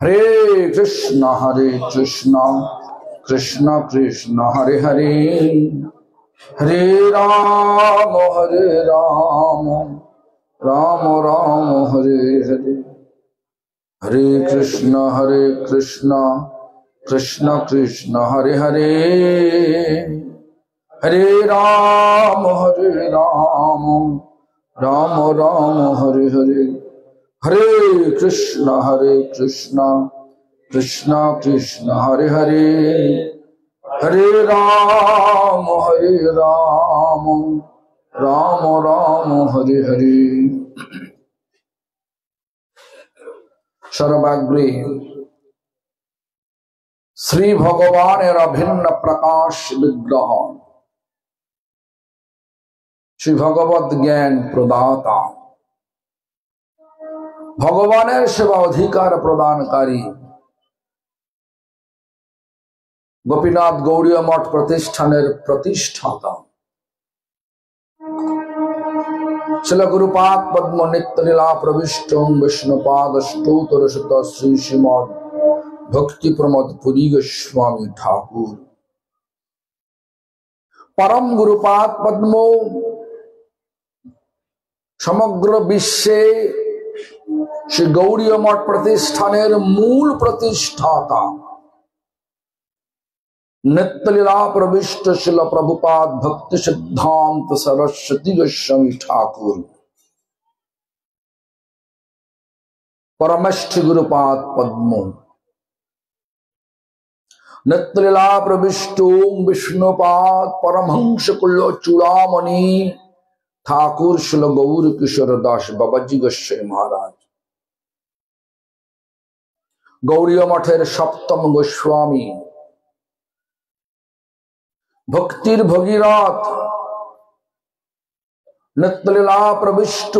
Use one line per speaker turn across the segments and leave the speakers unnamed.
हरे कृष्णा कृष्णा कृष्णा हरे हरे, हरे राम राम राम हरे हरे, हरे कृष्णा कृष्णा कृष्णा हरे हरे, हरे राम राम राम हरे हरे, हरे कृष्णा कृष्णा कृष्णा हरे हरे, हरे राम राम राम हरे हरे। सर्वाग्रे श्री भगवानेर अभिन्न प्रकाश विग्रह, श्री भगवत ज्ञान प्रदाता, भगवानेर सेवा अधिकार प्रदानकारी, गोपीनाथ गौड़ीय मठ प्रतिष्ठानेर प्रतिष्ठाता श्रील गुरुपाद पद्म नित्य लीला प्रविष्टं विष्णुपाद स्तोत्र शत श्री श्रीमद् भक्ति प्रमोद पुरी गोस्वामी ठाकुर परम गुरुपाद पद्मो समग्र विश्वे श्री गौड़ीय मठ प्रतिष्ठानेर मूल प्रतिष्ठाता नित्य लीला प्रविष्ट शिल प्रभुपाद भक्ति सिद्धांत सरस्वती गोस्वामी ठाकुर परमष्ठ गुरुपाद पद्मो नित्य लीला प्रविष्ट विष्णुपाद परमहंस कुल्ल चूड़ामणि ठाकुर शिल गौर किशोर दास बाबाजी गोस्वामी महाराज गौड़ीय मठेर सप्तम गोस्वामी भक्तिर भगीरथ नित्य लीला प्रविष्ट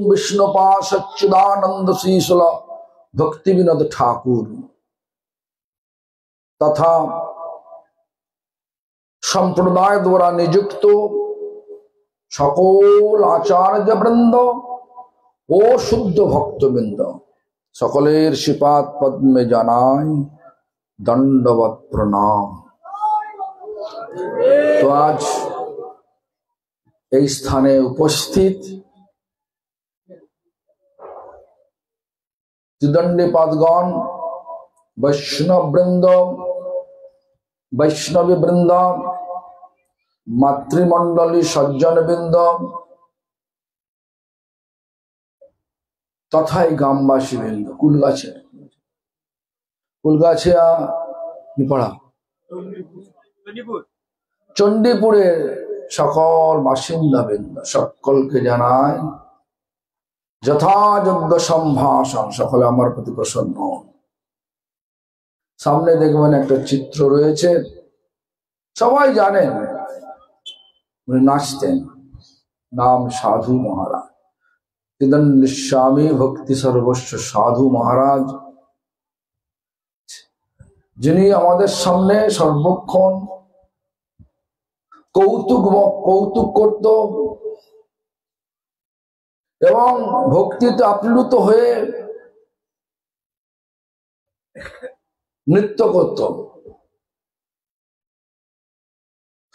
विष्णुपाद सच्चिदानंद श्रीशल भक्ति विनोद ठाकुर तथा संप्रदाय द्वारा नियुक्त सकल आचार्य वृंद ओ शुद्ध भक्तवृंद सकलेर श्रीपाद पद्मे जानाई दंडवत प्रणाम। तो आज এই স্থানে উপস্থিত त्रिदंडी पादगण वैष्णव वृंद वैष्णवी वृंद मातृमंडली सज्जन वृंद तथा ग्रामवासी वृंद कुलगाछिया पड़ा चंडीपुरे सकल बासिंदा वृंद सकल के जानाय यथायोग्य सम्भाषण सकले आमार प्रति प्रसन्न हन। सामने देखबेन एक चित्र रयेछे सबाई जानेन उनि नाचतेन नाम साधु महाराज त्रिदंडी स्वामी भक्ति सर्वस्व साधु महाराज जिनि आमादेर सामने सर्वक्षण कौतुक करत एवं भक्तिते आप्लुत हये नृत्य करत।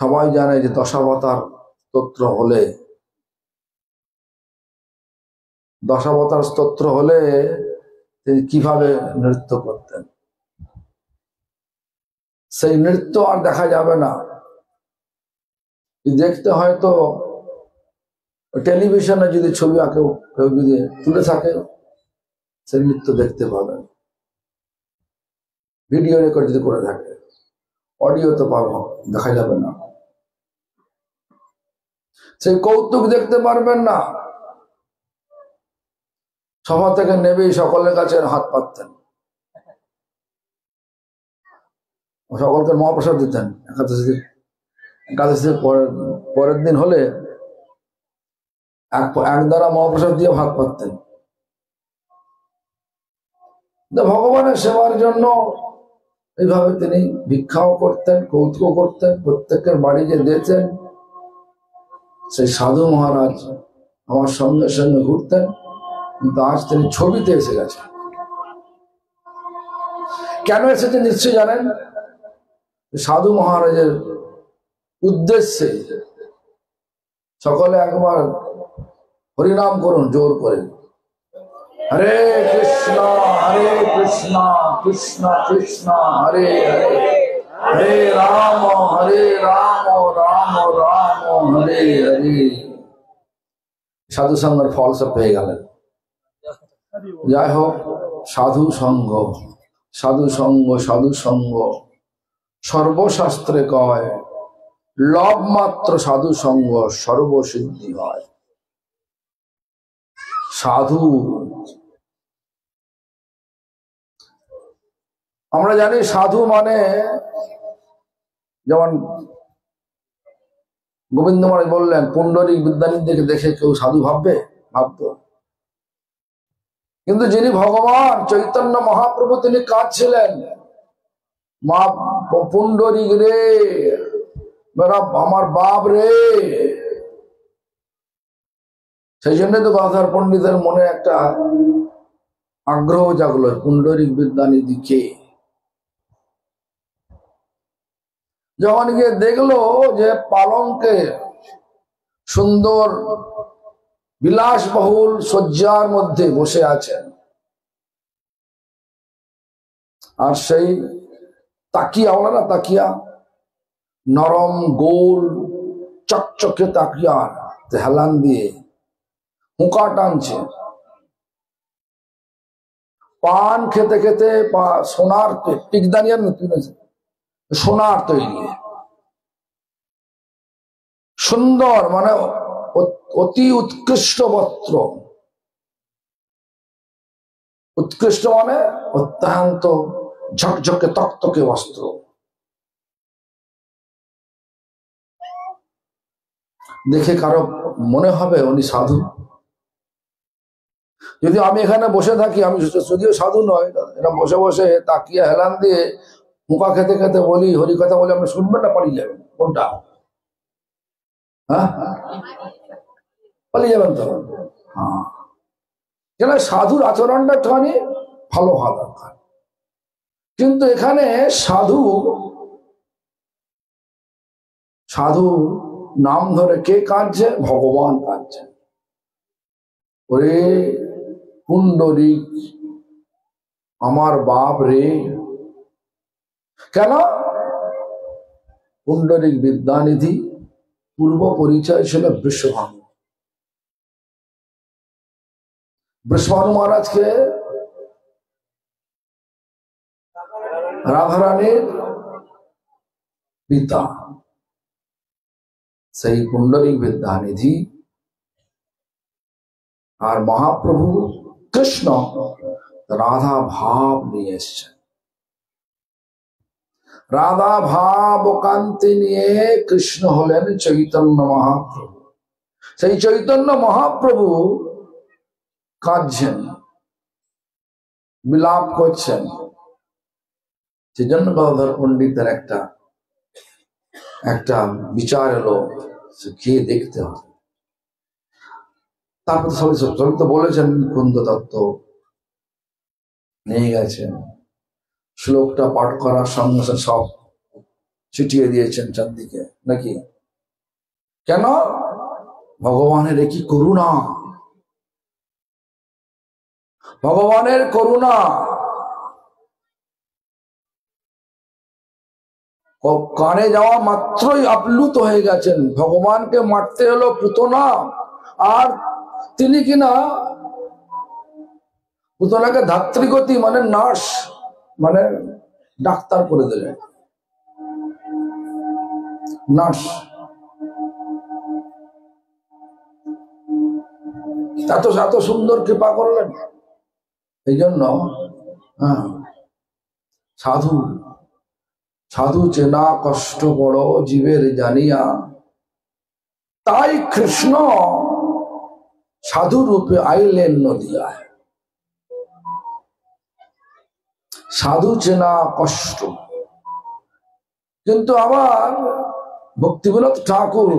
सबाई जाने जे दशावतार स्तोत्र होले दशावतार स्तोत्र होले तिनि किभाबे नृत्य करतेन सेई नृत्य आर देखा जाबे ना देखते हैं तो टेलिभिशने यदि छवि आके यदि तुले थाके से नृत्य देखते पाबेन भिडियो रेकर्ड यदि करे थाके ऑडियो तो पाबो देखा जाबे ना से कौतुक देखते पारबेन ना। सभा थेके नेमेই सकलेर काছে हाथ पाततेन सकलके महाप्रसाद दितेन एकादशी परेर दिन होले एक द्वारा महाप्रसाद दिए भाग पाततेन। भगवानेर सेवार जन्य এইভাবে তিনি ভিক্ষাও করতেন কৌতুক করতেন প্রত্যেকের বাড়ি যে যেতেন সেই সাধু মহারাজ আমার সঙ্গে সঙ্গে ঘুরতেন কিন্তু আজ তিনি ছবিতে এসে গেছেন কেন এসেছে নিশ্চয়ই জানেন, সাধু মহারাজের উদ্দেশ্যে। সকলে একবার হরিনাম করুন জোর করে, হরে কৃষ্ণ কৃষ্ণ কৃষ্ণ হরে হরে, হরে রাম রাম রাম হরে হরে। সাধু সঙ্গের ফল সব পেয়ে গেলেন। যাই হোক, সাধু সঙ্গ সাধু সঙ্গ সাধু সঙ্গ সর্বশাস্ত্রে কয়, লব মাত্র সাধু সঙ্গ সর্বসিদ্ধি হয়। সাধু, আমরা জানি সাধু মানে, যেমন গোবিন্দ মহারাজ বললেন, পুণ্ডরীক বিদ্যানিধিকে দেখে কেউ সাধু ভাববে? ভাবতো। কিন্তু যিনি ভগবান চৈতন্য মহাপ্রভু, তিনি কাঁদছিলেন, মা পুণ্ডরীক রে, আমার বাপ রে। সেই জন্য তো গদাধর পণ্ডিতের মনে একটা আগ্রহ জাগলো, পুণ্ডরীক বিদ্যানিধি কে। যখন গিয়ে দেখলো যে পালঙ্কে সুন্দর বিলাসবহুল শয্যার মধ্যে বসে আছেন, আর সেই তাকিয়া, বলে না তাকিয়া, নরম গোল চকচকে তাকিয়া হেলান দিয়ে হুঁকা টানছে, পান খেতে খেতে সোনার টিকদানিয়ার সোনার তৈরি সুন্দর, মানে অতি উৎকৃষ্ট বস্ত্র। উৎকৃষ্ট মানে অত্যন্ত ঝকঝকে তকতকে বস্ত্র। দেখে কারো মনে হবে উনি সাধু? যদি আমি এখানে বসে থাকি, আমি যদিও সাধু নয়, এটা বসে বসে তাকিয়া হেলান দিয়ে মুখা খেতে খেতে বলি, হরি কথা বলে, আপনি শুনবেন না পালিয়ে যাবেন? কোনটা? হ্যাঁ, পালিয়ে যাবেন তো। হ্যাঁ, কেন? সাধুর আচরণটা একটুখানি ভালো হওয়া দরকার। কিন্তু এখানে সাধু সাধু নাম ধরে কে কাঁদছে? ভগবান কাঁদছে। ওরে পুণ্ডরীক, আমার বাপ রে। কেন? পুণ্ডরীক বিদ্যানিধি পূর্ব পরিচয় ছিল বৃষভানু। বৃষভানু মহারাজকে রাধারানীর পিতা, সেই পুণ্ডরীক বিদ্যানিধি আর মহাপ্রভু কৃষ্ণ রাধা ভাব নিয়ে এসছেন। রাধা ভাব কান্তি নিয়ে কৃষ্ণ হলেন চৈতন্য মহাপ্রভু। সেই চৈতন্য মহাপ্রভু কাঁদছেন, বিলাপ করছেন। সেজন্য গদাধর পণ্ডিতের একটা বিচার এলো, গিয়ে দেখতে হবে। তারপর সবাই তো বলেছেন, কুন্দ দত্ত নিয়ে গেছেন, শ্লোকটা পাঠ করার সঙ্গে সব ছিটিয়ে দিয়েছেন চারদিকে, নাকি? কেন? ভগবানের কি করুণা, ভগবানের করুণা। কানে যাওয়া মাত্রই আপ্লুত হয়ে গেছেন। ভগবানকে মারতে হলো পুতনা, আর তিনি কিনা পুতনাকে ধাত্রীগতি মানে নার্স, মানে ডাক্তার করে দিলেন। নার্স এত সুন্দর কৃপা করলেন। এই জন্য সাধু সাধু চেনা কষ্ট বড় জীবের জানিয়া, তাই কৃষ্ণ সাধু রূপে আইলেন নদিয়ায়। সাধু চেনা কষ্ট। কিন্তু আবার ভক্তিবিনোদ ঠাকুর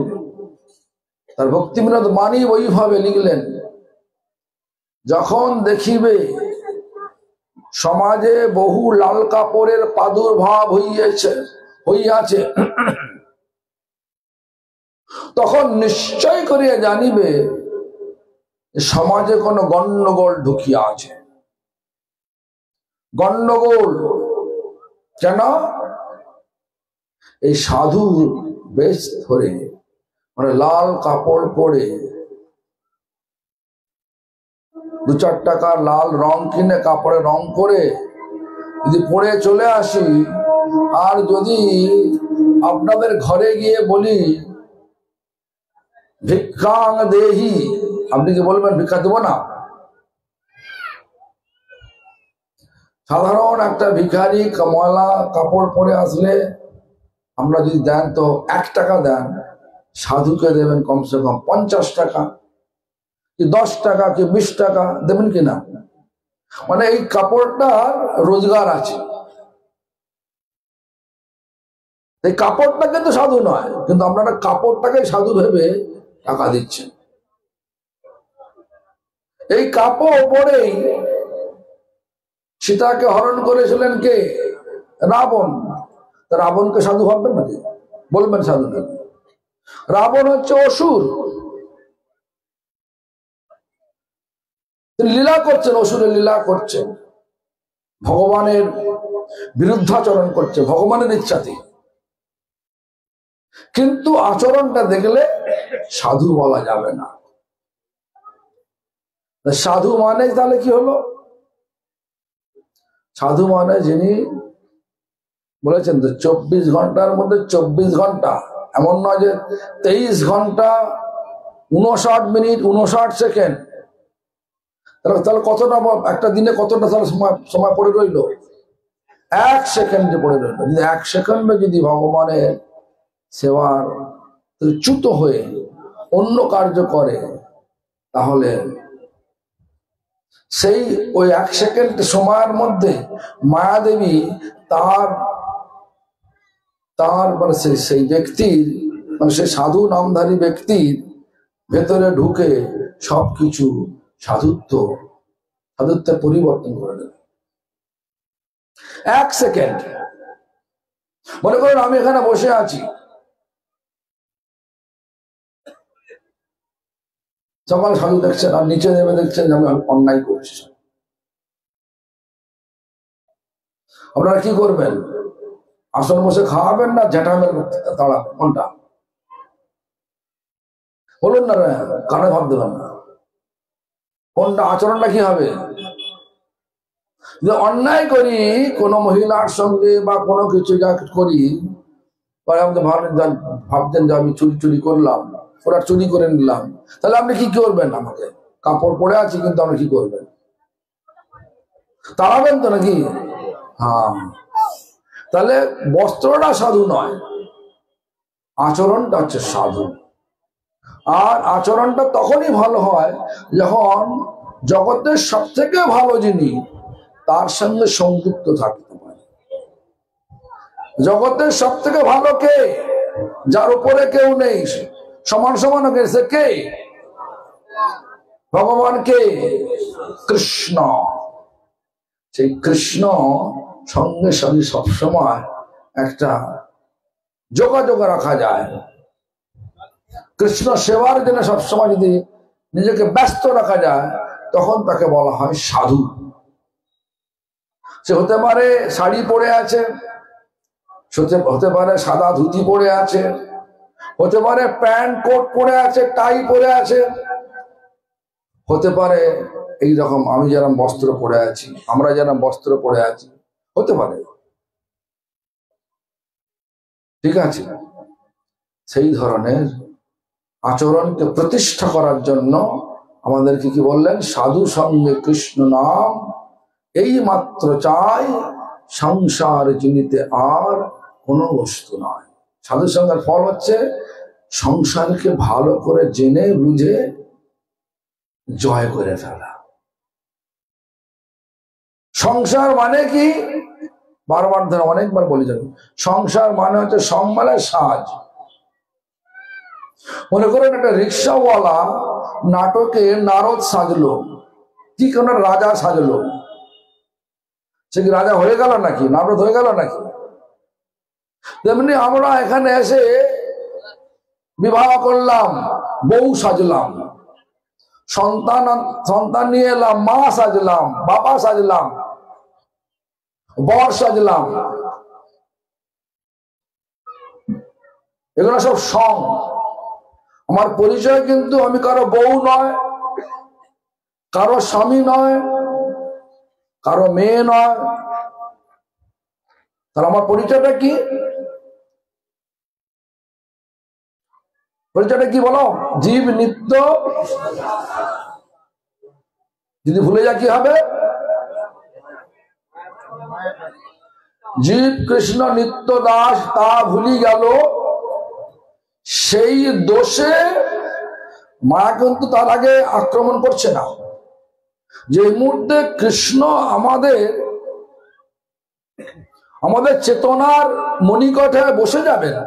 তার ভক্তিবিনোদ বাণী ওইভাবে লিখলেন, যখন দেখিবে সমাজে বহু লাল কাপড়ের প্রাদুর্ভাব হইয়াছে, তখন নিশ্চয় করিয়া জানিবে সমাজে কোনো গন্ডগোল ঢুকিয়া আছে। গন্ডগোল কেন? এই সাধু বেশ ধরে মানে লাল কাপড় পরে 2-4 টাকার লাল রং কিনে কাপড়ে রং করে যদি পরে চলে আসি, আর যদি আপনাদের ঘরে গিয়ে বলি ভিক্ষাং দেহি, আপনি কি বলবেন ভিক্ষা দেবো না? সাধারণ একটা ভিখারি ময়লা কাপড় পরে আসলে আমরা যদি দেন তো 1 টাকা দেন, সাধুকে দেবেন কমসে কম 50 টাকা কি 10 টাকা কি 20 টাকা দেবেন কিনা? মানে এই কাপড়টার রোজগার আছে। এই কাপড়টা কিন্তু সাধু নয়, কিন্তু আপনারা কাপড়টাকে সাধু ভেবে টাকা দিচ্ছেন। এই কাপড় পরেই সীতাকে হরণ করেছিলেন কে? রাবণ। রাবণকে সাধু ভাববেন নাকি? বলবেন সাধু নাকি? রাবণ হচ্ছে অসুর, তিনি লীলা করছেন, অসুরের লীলা করছেন, ভগবানের বিরুদ্ধাচরণ করছে ভগবানের ইচ্ছাতে। কিন্তু আচরণটা দেখলে সাধু বলা যাবে না। সাধু মানে তাহলে কি হলো? সাধু মানে যিনি বলেছেন তো 24 ঘন্টার মধ্যে 24 ঘন্টা, এমন নয় যে 23 ঘন্টা 59 মিনিট 59 সেকেন্ড। তাহলে কতটা একটা দিনে কতটা সময় পড়ে রইল? 1 সেকেন্ডে পড়ে রইল। যদি 1 সেকেন্ডে যদি ভগবানের সেবার চ্যুত হয়ে অন্য কার্য করে, তাহলে সেই ওই 1 সেকেন্ড সময়ের মধ্যে মায়াদেবী তার মানে সেই ব্যক্তির মানে সেই সাধু নামধারী ব্যক্তির ভেতরে ঢুকে সবকিছু সাধুত্বের পরিবর্তন করে দেবে। 1 সেকেন্ড। মনে করেন আমি এখানে বসে আছি, সকাল সাধু দেখছেন আর নিচে নেমে দেখছেন যে আমি অন্যায় করছি। আপনারা কি করবেন? আসন বসে খাওয়াবেন না জ্যাঠামের তাড়াবেন? কোনটা বলুন না, কানে ভাব দেবেন না। কোনটা আচরণটা কি হবে? যে অন্যায় করি কোনো মহিলার সঙ্গে বা কোনো কিছু যা করি, ভাবতেন যে আমি চুরি করলাম, ওরা চুরি করে নিলাম, তাহলে আপনি কি করবেন? আমাকে কাপড় পরে আছি কিন্তু আপনি কি করবেন? তাড়াবেন তো নাকি? হ্যাঁ। তাহলে বস্ত্রটা সাধু নয়, আচরণটা হচ্ছে সাধু। আর আচরণটা তখনই ভালো হয় যখন জগতের সব থেকে ভালো জিনিস তার সঙ্গে সংযুক্ত থাকতে পারে। জগতের সব থেকে ভালো কে? যার উপরে কেউ নেই, সমান সমান সে কে? ভগবান কে? কৃষ্ণ। সেই কৃষ্ণ সঙ্গে সঙ্গে সবসময় একটা যোগাযোগ রাখা যায়। কৃষ্ণ সেবার জন্য সবসময় যদি নিজেকে ব্যস্ত রাখা যায়, তখন তাকে বলা হয় সাধু। সে হতে পারে শাড়ি পরে আছে, হতে পারে সাদা ধুতি পরে আছে, হতে পারে প্যান্ট কোট পরে আছে, টাই পরে আছে, হতে পারে এইরকম আমি যেরকম বস্ত্র পরে আছি, আমরা যেরকম বস্ত্র পরে আছি, হতে পারে। ঠিক আছে? সেই ধরনের আচরণকে প্রতিষ্ঠা করার জন্য আমাদেরকে কি বললেন? সাধু সঙ্গে কৃষ্ণ নাম এই মাত্র চাই, সংসার জিনিতে আর কোনো বস্তু নয়। সাধু সঙ্গের ফল হচ্ছে সংসারকে ভালো করে জেনে বুঝে জয় করে ফেলা। সংসার মানে কি? বারবার ধরে অনেকবার বলে যাবে, সংসার মানে হচ্ছে সম্মানের সাজ। মনে করেন একটা রিক্সাওয়ালা নাটকে নারদ সাজলো, কি কোন রাজা সাজলো, সে কি রাজা হয়ে গেল নাকি, নারদ হয়ে গেল নাকি? তেমনি আমরা এখানে এসে বিবাহ করলাম, বউ সাজলাম, সন্তান নিয়ে এলাম, মা সাজলাম, বাবা সাজলাম, বর সাজলাম। এগুলো সব সং। আমার পরিচয় কিন্তু আমি কারো বউ নয়, কারো স্বামী নয়, কারো মেয়ে নয়। তাহলে আমার পরিচয়টা কি? পরিচয়টা কি বলো? জীব নিত্য। যদি ভুলে যা কি হবে? জীব কৃষ্ণ নিত্য দাস, তা ভুলি গেল। সেই দোষে মায়া কিন্তু তার আগে আক্রমণ করছে না। যে মুহূর্তে কৃষ্ণ আমাদের চেতনার মণিকঠে বসে যাবেন,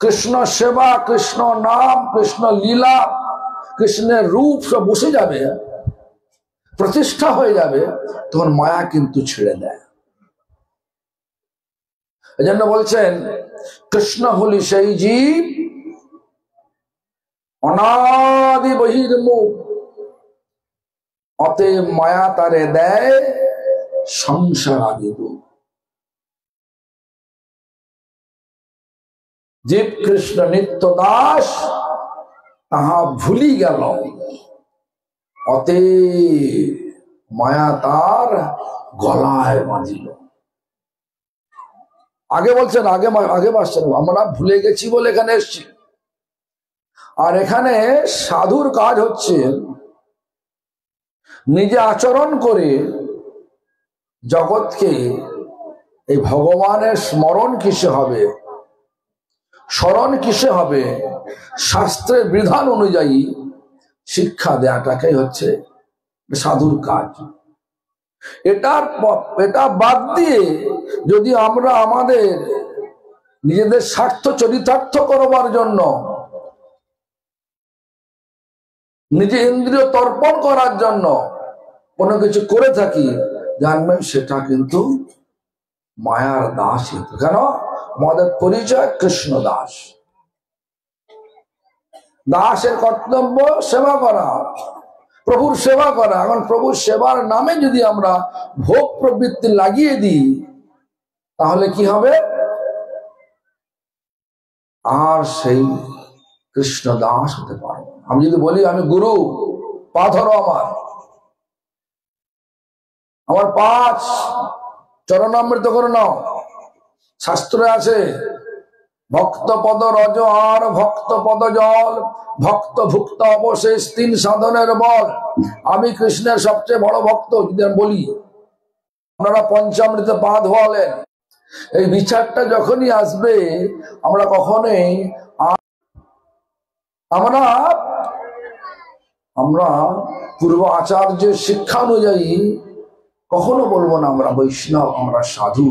কৃষ্ণ সেবা, কৃষ্ণ নাম, কৃষ্ণ লীলা, কৃষ্ণের রূপ সব বসে যাবে, প্রতিষ্ঠা হয়ে যাবে, তখন মায়া কিন্তু ছেড়ে দেয়। এজন্য বলছেন কৃষ্ণ হলি সেই জীব অনাদি বহির্মুখ, অতএব মায়া তারে দেয় সংসার আদি রূপ। জীব কৃষ্ণ নিত্য দাস, তাহা ভুলি গেল, অতএব মায়া তার গলায় বাঁধিল। আগে বলছেন, আগে বাসছেন, আমরা ভুলে গেছি বলে এখানে এসছি। আর এখানে সাধুর কাজ হচ্ছে নিজে আচরণ করে জগৎকে এই ভগবানের স্মরণ কিসে হবে, স্মরণ কিসে হবে, শাস্ত্রের বিধান অনুযায়ী শিক্ষা দেওয়াটাকেই হচ্ছে সাধুর কাজ। এটা বাদ দিয়ে যদি আমরা আমাদের নিজেদের স্বার্থ চরিতার্থ করবার জন্য, নিজে ইন্দ্রিয় তর্পণ করার জন্য কোনো কিছু করে থাকি, জানবেন সেটা কিন্তু মায়ার দাস। কেন? আমাদের পরিচয় কৃষ্ণ দাস। দাসের কর্তব্য সেবা করা, প্রভুর সেবা করা। এখন প্রভুর সেবার নামে যদি আমরা ভোগ প্রবৃত্তি লাগিয়ে দিই, তাহলে কি হবে? আর সেই কৃষ্ণ দাস হতে পারবো। আমি যদি বলি আমি গুরু, পা ধরো আমার 5 চরণামৃত করে নাও, শাস্ত্রে আছে ভক্ত পদ রজ আর ভক্ত পদ জল, ভক্ত ভুক্ত অবশেষ 3 সাধনের বল। আমি কৃষ্ণের সবচেয়ে বড় ভক্ত যদি আমি বলি। আপনারা পঞ্চামৃতে পা ধোয়ালেন, এই বিচারটা যখনই আসবে, আমরা কখনোই আমরা পূর্ব আচার্যের শিক্ষা অনুযায়ী কখনো বলবো না আমরা বৈষ্ণব, আমরা সাধু,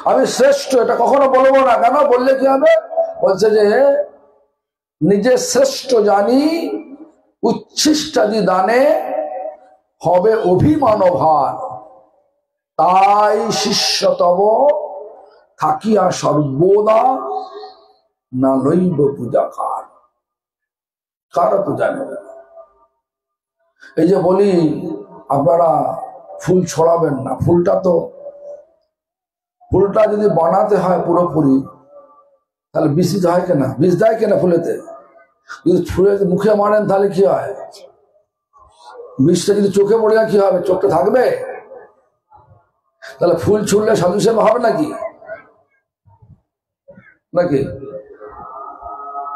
আমি শ্রেষ্ঠ, এটা কখনো বলবো না। কেন? বললে কি হবে? বলছে যে নিজে শ্রেষ্ঠ জানি, উচ্ছিষ্টাদি দানে হবে অভিমান ভার, তাই শিষ্য তব থাকিয়া সর্বদা না লইব পূজা কার। কারো পূজা নেবে। এই যে বলি আপনারা ফুল ছড়াবেন না, ফুলটা যদি বানাতে হয় পুরোপুরি, তাহলে বিষ হয় কেনা, বিষ দেয় কেনা ফুলেতে? যদি ফুলে মুখে মারেন তাহলে কি হয়? বিষটা যদি চোখে পড়ে যায় কি হবে? চোখটা থাকবে? তাহলে ফুল ছুড়লে সাধু সেবা হবে নাকি?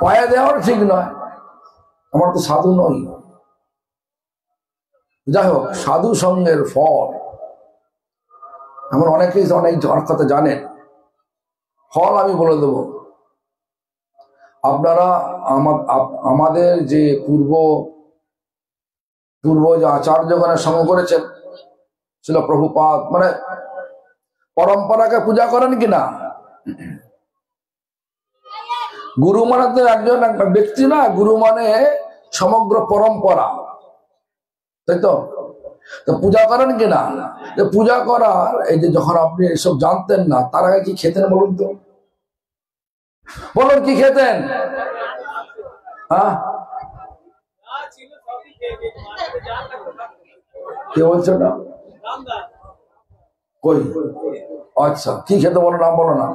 পায়ে দেওয়ার ঠিক নয়। আমার তো সাধু নই। যাই হোক, সাধু সঙ্গের ফল এমন অনেকেই অনেক কথা জানেন। ফল আমি বলে দেব। আপনারা আমাদের যে পূর্ব যে আচার্যগণের সঙ্গ করেছেন, ছিল প্রভুপাদ, মানে পরম্পরাকে পূজা করেন কিনা? গুরু মানে তো একজন ব্যক্তি না, গুরু মানে সমগ্র পরম্পরা। তাই তো? তো পূজা করেন কিনা? যে পূজা করার এই যে যখন আপনি এসব জানতেন না, তার আগে কি খেতেন বলুন তো? বলুন কি খেতেন? হ্যাঁ, কে বলছো না? কই? আচ্ছা, কি খেতে বলো, নাম বলো না।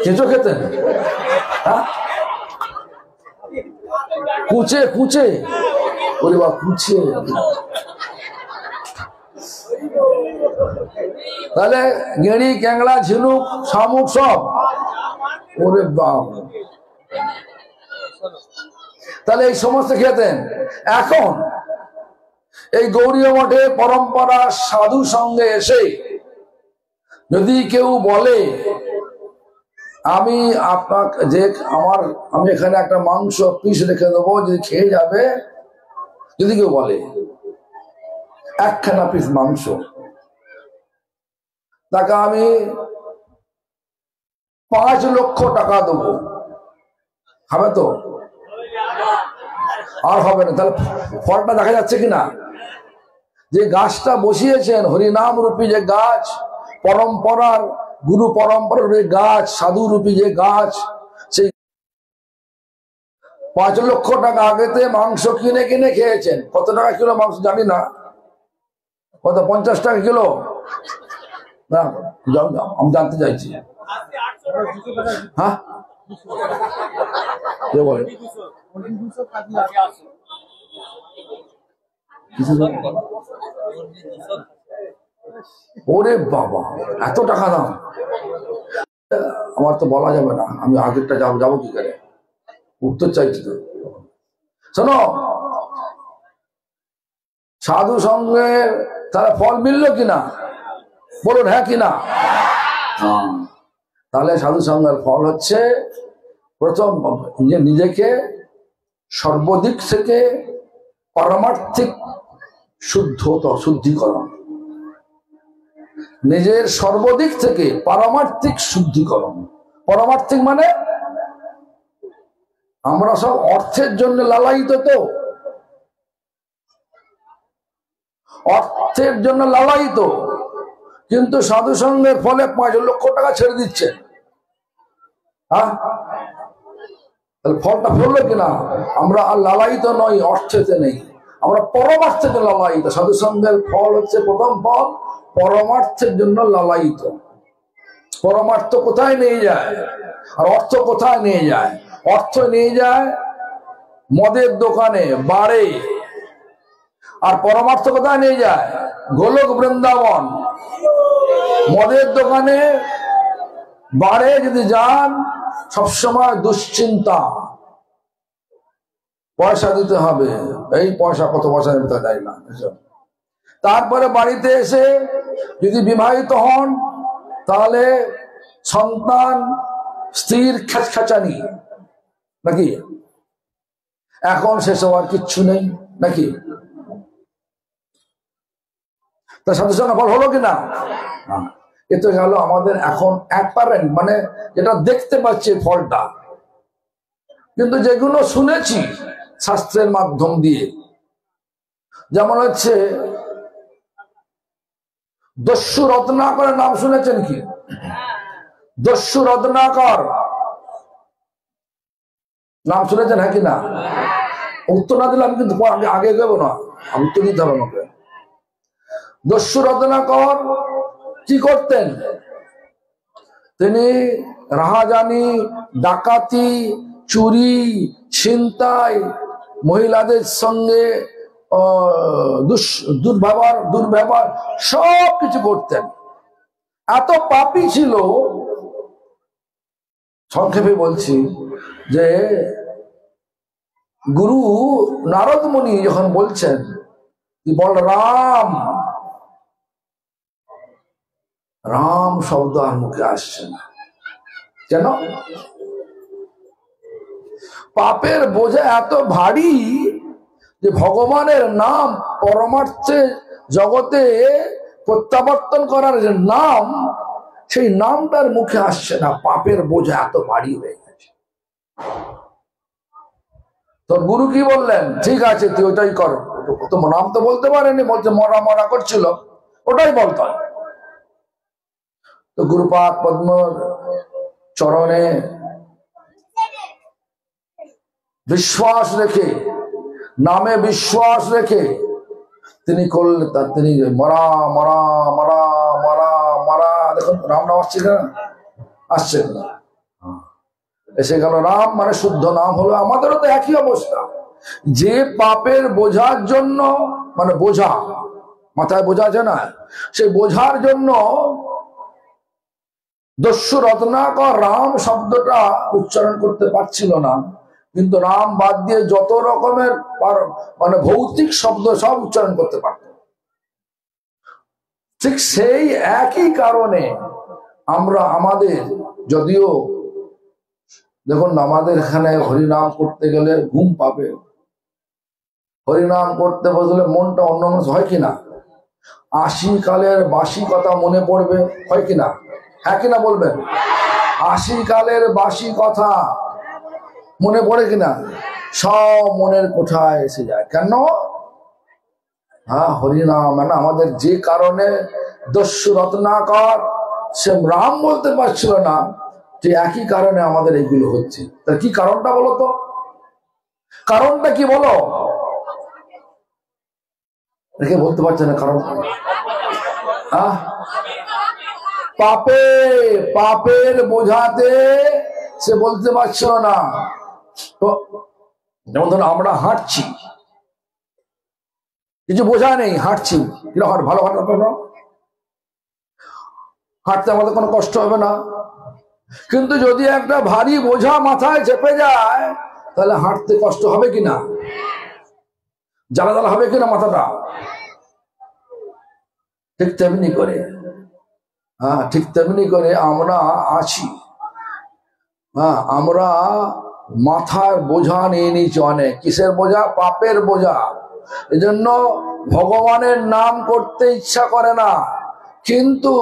কেঁচো খেতেন? হ্যাঁ, কুচে কুচে, ওরে বা কুচে। তাহলে গেঁড়ি, ক্যাংড়া, ঝিনুক, শামুক সব, ওরে বাপ। তাহলে এই সমস্ত খেতেন। এখন এই গৌড়ীয় মঠে পরম্পরা সাধু সঙ্গে এসে যদি কেউ বলে আমি আপনাকে যে আমি এখানে একটা মাংস পিস রেখে দেবো, যদি খেয়ে যাবে, যদি কেউ বলে একখানা পিস মাংস, তাকে আমি 5 লক্ষ টাকা দেবো, হবে তো? আর হবে না। তাহলে ফলটা দেখা যাচ্ছে কিনা? যে গাছটা বসিয়েছেন হরিনাম রূপী যে গাছ, পরম্পরার গুরু পরম্পরার যে গাছ, সাধু রূপী যে গাছ, সেই 5 লক্ষ টাকা আগেতে মাংস কিনে কিনে খেয়েছেন। কত টাকা কিলো মাংস জানি না, কত, 50 টাকা কিলো না? আমি জানতে চাইছি। হ্যাঁ, কে বলে? ওরে বাবা, এত টাকা দাম! আমার তো বলা যাবে না, আমি আগেরটা যাবো কি করে? উত্তর চাইছি তো। শোনো, সাধু সঙ্গে তারা ফল মিলল কিনা বলুন, হ্যাঁ কিনা? তাহলে সাধু সঙ্গের ফল হচ্ছে প্রথম নিজেকে সর্বদিক থেকে পারমার্থিক শুদ্ধিকরণ, নিজের সর্বদিক থেকে পারমার্থিক শুদ্ধিকরণ। পারমার্থিক মানে আমরা সব অর্থের জন্য লালায়িত, তো অর্থের জন্য লালায়িত, কিন্তু সাধু সঙ্গের ফলে 5 লক্ষ টাকা ছেড়ে দিচ্ছে। হ্যাঁ, তাহলে ফলটা ফললো কিনা? আমরা আর লালায়িত নই, অর্থেতে নেই, আমরা পরমার্থেতে লালায়িত। সাধু সঙ্গের ফল হচ্ছে প্রথম ফল, পরমার্থের জন্য লালায়িত। পরমার্থ কোথায় নিয়ে যায় আর অর্থ কোথায় নিয়ে যায়? অর্থ নিয়ে যায় মদের দোকানে, বারে। আর পরমার্থ কোথায় নিয়ে যায়? গোলক বৃন্দাবন। মদের দোকানে, বারে যদি যান, সবসময় দুশ্চিন্তা, পয়সা দিতে হবে, এই পয়সা, কত পয়সা দিতে যায় না। তারপরে বাড়িতে এসে যদি বিবাহিত হন, তাহলে সন্তান, স্ত্রীর খেচখাচানি, নাকি? এখন সেসব আর কিচ্ছু নেই, নাকি? তার সাথে সঙ্গে ফল হলো কিনা? এতে গেল আমাদের এখন অ্যাপারেন্ট, মানে যেটা দেখতে পাচ্ছি ফলটা। কিন্তু যেগুলো শুনেছি শাস্ত্রের মাধ্যম দিয়ে, যেমন হচ্ছে দস্যু রত্নাকরের নাম শুনেছেন কি? দস্যু রত্নাকর নাম শুনেছেন, হ্যাঁ কি না? উত্তর না দিলে আমি কিন্তু আগে যাবো না, আমি উত্তর দিতে হবে আমাকে। দস্যু রত্নাকর কি করতেন? তিনি রাহাজানি, ডাকাতি, চুরি, ছিনতাই, মহিলাদের সঙ্গে দুর্ব্যবহার সব কিছু করতেন। এত পাপী ছিল, সংক্ষেপে বলছি, যে গুরু নারদ মুনি যখন বলছেন বল রাম, রাম শব্দ আর মুখে আসছে না। কেন? পাপের বোঝা এত ভারী যে ভগবানের নাম, পরমার্থে জগতে প্রত্যাবর্তন করার যে নাম, সেই নামটার মুখে আসছে না। পাপের বোঝা এত ভারী হয়ে গেছে। তোর গুরু কি বললেন? ঠিক আছে, তুই ওটাই কর। তো নাম তো বলতে পারেনি, বলছে মরা মরা করছিল, ওটাই বলতো। তো গুরুপাদ পদ্ম চরণে বিশ্বাস রেখে, নামে বিশ্বাস রেখে তিনি করলেন, তিনি মরা মরা মরা মরা মরা, দেখুন রাম নাম আসছে না, আসছে না, এসে গেল রাম, মানে শুদ্ধ নাম হলো। আমাদেরও তো একই অবস্থা, যে পাপের বোঝার জন্য, মানে বোঝা মাথায় বোঝা আছে না, সেই বোঝার জন্য দস্যু রত্নাকর রাম শব্দটা উচ্চারণ করতে পারছিল না, কিন্তু রাম বাদ দিয়ে যত রকমের মানে ভৌতিক শব্দ সব উচ্চারণ করতে পারত। ঠিক সেই একই কারণে আমরা আমাদের, যদিও দেখুন আমাদের এখানে হরিনাম করতে গেলে ঘুম পাবে, হরিনাম করতে বসলে মনটা অন্য হয় কিনা, ৮০ কালের বাসি কথা মনে পড়বে, হয় কিনা, হ্যাঁ কিনা বলবেন? ৮০ কালের বাসি কথা মনে পড়ে কিনা? সব মনের কোঠায় এসে যায়। কেন? হ্যাঁ, হরিনাম। মানে আমাদের যে কারণে দস্যু রত্নাকর সে রাম বলতে পারছিল না, যে একই কারণে আমাদের এইগুলো হচ্ছে। তার কি কারণটা বলো তো? কারণটা কি বলো? রেখে বলতে পারছে না কারণ। পাপের বোঝাতে সে বলতে পারছিল না। তো যেমন ধরুন আমরা হাঁটছি, কিছু বোঝা নেই, হাঁটছি, ভালো হাঁটতে আমাদের কোনো কষ্ট হবে না। কিন্তু যদি একটা ভারী বোঝা মাথায় চেপে যায়, তাহলে হাঁটতে কষ্ট হবে কিনা, জ্বালা জ্বালা হবে কিনা মাথাটা। ঠিক তেমনি করে, ঠিক তেমনি করে আমরা আছি। আমরা মাথার বোঝা নিয়ে নিয়েছি অনেক। কিসের বোঝা? পাপের বোঝা। এজন্য ভগবানের নাম করতে ইচ্ছা করে না, কিন্তু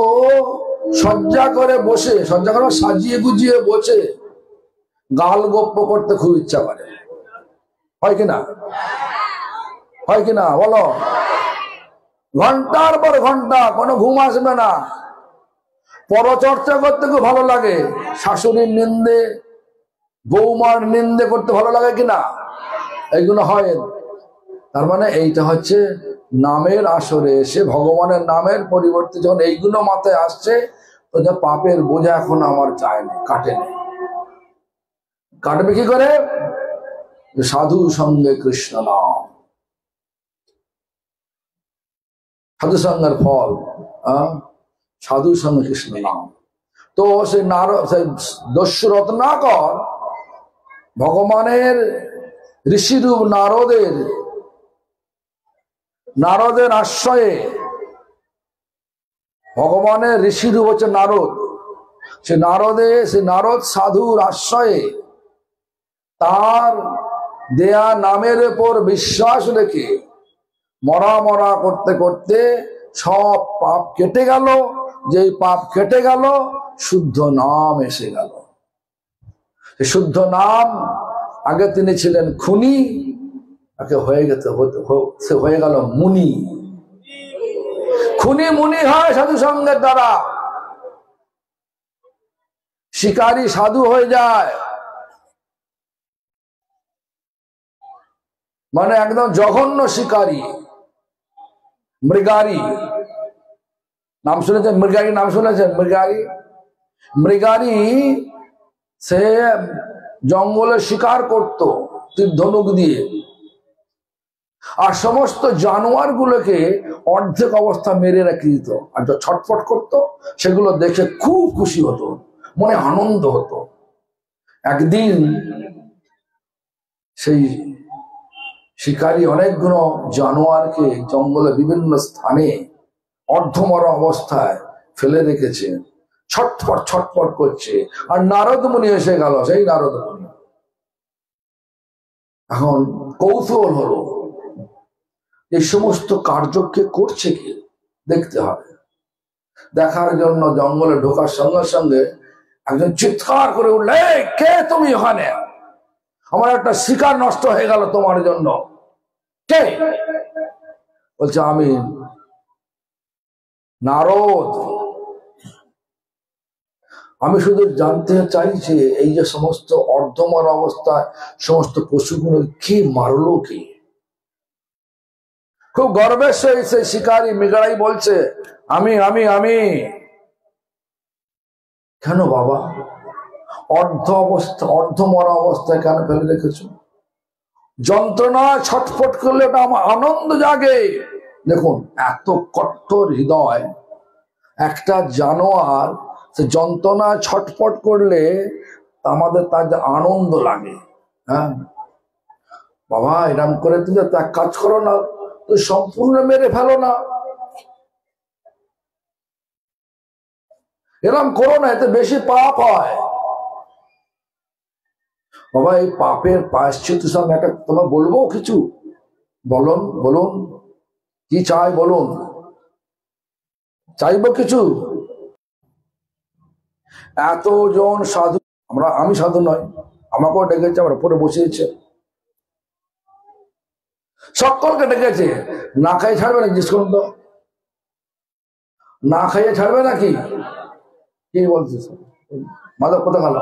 সজ্জা করে বসে, সজ্জা করে সাজিয়ে গুজিয়ে বসে গাল গপ্প করতে খুব ইচ্ছা করে। হয় কিনা? হয় কিনা বলো? ঘন্টার পর ঘন্টা, কোনো ঘুম আসবে না, পরচর্চা করতে খুব ভালো লাগে। শাশুড়ির নিন্দে, বৌমার নিন্দে করতে ভালো লাগে কিনা? এইগুলো হয়। তার মানে এইটা হচ্ছে নামের আসরে এসে ভগবানের নামের পরিবর্তে যখন এইগুলো মাথায় আসছে, তো যা পাপের বোঝা এখন আমার যায়নি, কাটেনি। কাটবে কি করে? সাধু সঙ্গে কৃষ্ণ নাম, সাধু সঙ্গের ফল, সাধু সঙ্গে কৃষ্ণ নাম। তো সে দস্যু রত্নাকর ভগবানের ঋষিরূপ নারদের আশ্রয়ে, ভগবানের ঋষিরূপ হচ্ছে নারদ, সে নারদ সাধুর আশ্রয়ে তার দেয়া নামের উপর বিশ্বাস রেখে মরা মরা করতে করতে সব পাপ কেটে গেল। যেই পাপ কেটে গেল, শুদ্ধ নাম এসে গেল। শুদ্ধ নাম, আগে তিনি ছিলেন খুনি, তাকে সে হয়ে গেল মুনি। খুনি মুনি হয় সাধু সঙ্গের দ্বারা, শিকারী সাধু হয়ে যায়। মানে একদম জঘন্য শিকারী, মৃগারী। নাম শুনেছেন মৃগারী? নাম শুনেছেন মৃগারী? মৃগারী সে জঙ্গলে শিকার করত তীর ধনুক দিয়ে, আর সমস্ত জানোয়ার গুলোকে অর্ধেক অবস্থা মেরে রেখে দিত, আর যা ছটফট করতো সেগুলো দেখে খুব খুশি হতো, মনে আনন্দ হতো। একদিন সেই শিকারী অনেকগুলো জানোয়ারকে জঙ্গলে বিভিন্ন স্থানে অর্ধমরা অবস্থায় ফেলে রেখেছে, ছটফট ছটফট করছে। আর নারদ মুনি এসে গেল, সেই নারদ মুনি। এখন কৌতূহল হলো, এই সমস্ত কার্যকে করছে কি, দেখতে হবে। দেখার জন্য জঙ্গলে ঢোকার সঙ্গে সঙ্গে একজন চিৎকার করে উঠল, কে তুমি ওখানে? আমার একটা শিকার নষ্ট হয়ে গেল তোমার জন্য। কে? বলছে আমি নারদ। আমি শুধু জানতে চাইছি এই যে সমস্ত অর্ধমর অবস্থায় সমস্ত পশুগুলো কে মারলো কি? খুব গর্বের সহিত সেই শিকারী মৃগরাই বলছে আমি আমি আমি। কেন বাবা অর্ধমরা অবস্থায় কেন ফেলে রেখেছ? যন্ত্রণা ছটফট করলে এটা আমার আনন্দ জাগে। দেখুন এত কঠোর হৃদয় একটা জানোয়ার, সে যন্ত্রণা ছটফট করলে আমাদের তার যে আনন্দ লাগে। হ্যাঁ বাবা এরম করে দিলে তা কাজ করো না, তুই সম্পূর্ণ মেরে ফেলো না, এরম করো না, এতে বেশি পাপ হয়। বাবা এই পাপের প্রায়শ্চিত্ত সঙ্গে একটা তোমার বলবো কিছু, বলুন বলুন কি চাই বলুন, চাইবো কিছু? এতজন সাধু, আমি সাধু নয়, আমাকেও ডেকেছে, আমার উপরে বসিয়েছে, সকলকে ডেকেছে। না খাইয়ে ছাড়বে না? জিজ্ঞেস করুন তো, না খাইয়ে ছাড়বে নাকি? কি বলছিস মাধব কোথা গেল?